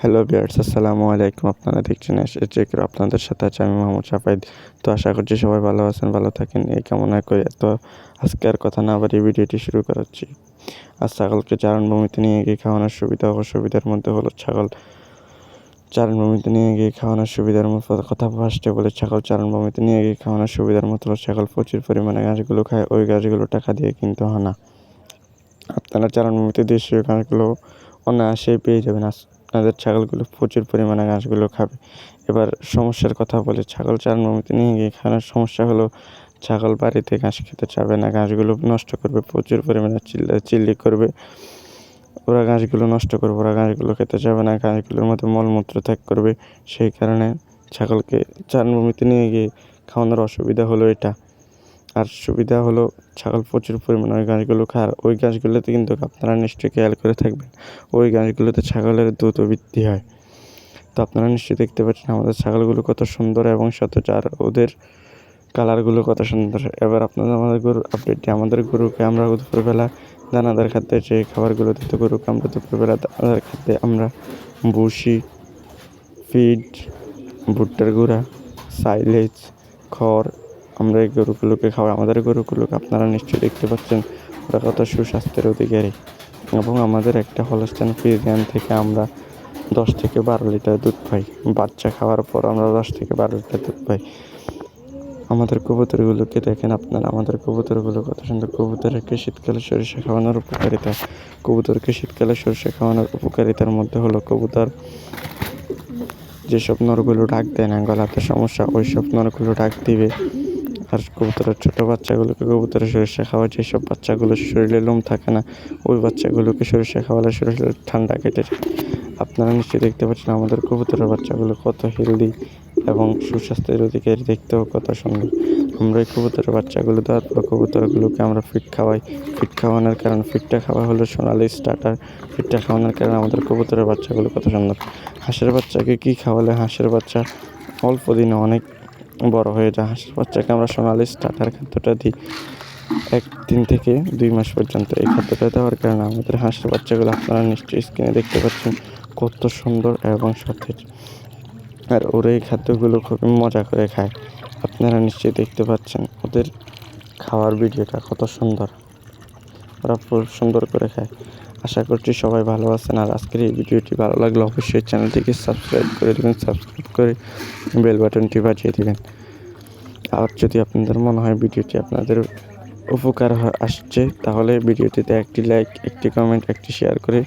Hello viewers, আসসালামু আলাইকুম। আপনারা দেখছেন এসএচজি এগ্রো। আপনাদের সাথে আছে আমি মোহাম্মদ সাফায়েত। তো আশা করছি সবাই ভালো আছেন, ভালো থাকেন এই কামনা করে তো আজকে আর কথা না বাড়িয়ে ভিডিওটি শুরু করাচ্ছি। আর ছাগলকে চারণভূমিতে নিয়ে গিয়ে খাওয়ানোর সুবিধা অসুবিধার মধ্যে হলো ছাগল চারণভূমিতে নিয়ে গিয়ে খাওয়ানোর সুবিধার মতো কথা ফার্স্টে বলে ছাগল চারণভূমিতে নিয়ে গিয়ে খাওয়ানোর সুবিধার মতো হলো ছাগল প্রচুর পরিমাণে ঘাসগুলো খায়, ওই ঘাসগুলো টাকা দিয়ে কিনতে হয় না। আপনারা চারণভূমিতে দেশীয় ঘাসগুলো অনায়াসেই পেয়ে যাবেন। আপনাদের ছাগলগুলো প্রচুর পরিমাণে ঘাসগুলো খাবে। এবার সমস্যার কথা বলি, ছাগল চারণভূমিতে নিয়ে গিয়ে খাওয়ানোর সমস্যা হলো ছাগল বাড়িতে ঘাস খেতে চাবে না, ঘাসগুলো নষ্ট করবে, প্রচুর পরিমাণে চিল্লি করবে। ওরা ঘাসগুলো নষ্ট করবে, ওরা ঘাসগুলো খেতে চাবে না, ঘাসগুলোর মধ্যে মলমূত্র ত্যাগ করবে। সেই কারণে ছাগলকে চারণভূমিতে নিয়ে গিয়ে খাওয়ানোর অসুবিধা হলো এটা। আর সুবিধা হলো ছাগল প্রচুর পরিমাণে ওই ঘাসগুলো খায়। ওই ঘাসগুলোতে কিন্তু আপনারা নিশ্চয়ই খেয়াল করে থাকবেন, ওই ঘাসগুলোতে ছাগলের দ্রুত বৃদ্ধি হয়। তো আপনারা নিশ্চয়ই দেখতে পাচ্ছেন আমাদের ছাগলগুলো কত সুন্দর এবং সতেজ, আর ওদের কালারগুলো কত সুন্দর। এবার আপনাদের আমাদের গরুর আপডেটটি, আমাদের গরুকে আমরা দুপুরবেলা দানাদার খাদ্যে যে খাবারগুলো দিতে, গরুকে আমরা দুপুরবেলা দানাদার খাদ্যে আমরা ভুসি, ফিড, ভুট্টার গুঁড়া, সাইলেজ, খড় আমরা এই গরুগুলোকে খাওয়াই। আমাদের গরুগুলোকে আপনারা নিশ্চয়ই দেখতে পাচ্ছেন ওরা কত সুস্বাস্থ্যের অধিকারী। এবং আমাদের একটা হলস্টাইন ফ্রিজিয়ান থেকে আমরা 10 থেকে 12 লিটার দুধ পাই। বাচ্চা খাওয়ার পর আমরা 10 থেকে 12 লিটার দুধ পাই। আমাদের কবুতরগুলোকে দেখেন আপনারা, আমাদের কবুতরগুলো কত সুন্দর। কবুতরকে শীতকালে সরিষা খাওয়ানোর উপকারিতা, কবুতরকে শীতকালে সরিষা খাওয়ানোর উপকারিতার মধ্যে হলো কবুতর যেসব নরগুলো ডাক দেয় না, গলাতে সমস্যা, ওই সব নরগুলো ডাক দিবে। আর কবুতরের ছোটো বাচ্চাগুলোকে কবুতরের সরিষা খাওয়া, যেসব বাচ্চাগুলোর শরীরে লোম থাকে না, ওই বাচ্চাগুলোকে সরিষা খাওয়ালে শরীরে ঠান্ডা কেটে যায়। আপনারা নিশ্চয়ই দেখতে পাচ্ছেন আমাদের কবুতরের বাচ্চাগুলো কত হেলদি এবং সুস্বাস্থ্যের অধিকারী, দেখতেও কত সুন্দর। আমরা এই কবুতরের বাচ্চাগুলো দেওয়ার পর কবুতরগুলোকে আমরা ফিড খাওয়াই। ফিড খাওয়ানোর কারণ, ফিডটা খাওয়া হলো সোনালি স্টার্টার। ফিডটা খাওয়ানোর কারণে আমাদের কবুতরের বাচ্চাগুলো কত সুন্দর। হাঁসের বাচ্চাকে কী খাওয়ালে হাঁসের বাচ্চা অল্প দিনে অনেক বড় হয়ে যায়? হাঁসের বাচ্চাকে আমরা সোনালি স্টার্টার খাদ্যটা দিই 1 দিন থেকে 2 মাস পর্যন্ত। এই খাদ্যটা দেওয়ার কারণে আমাদের হাঁসের বাচ্চাগুলো আপনারা নিশ্চয়ই স্ক্রিনে দেখতে পাচ্ছেন কত সুন্দর এবং সতেজ। আর ওরা এই খাদ্যগুলো খুবই মজা করে খায়। আপনারা নিশ্চয়ই দেখতে পাচ্ছেন ওদের খাওয়ার ভিডিওটা কত সুন্দর, ওরা খুব সুন্দর করে খায়। আশা করছি সবাই ভালো আছেন। আর আজকের এই ভিডিওটি ভালো লাগলে অবশ্যই চ্যানেলটিকে সাবস্ক্রাইব করে দেবেন, সাবস্ক্রাইব করে বেল বাটনটি বাজিয়ে দেবেন। আর যদি আপনাদের মনে হয় ভিডিওটি আপনাদের উপকার আসছে, তাহলে ভিডিওটিতে একটি লাইক, একটি কমেন্ট, একটি শেয়ার করে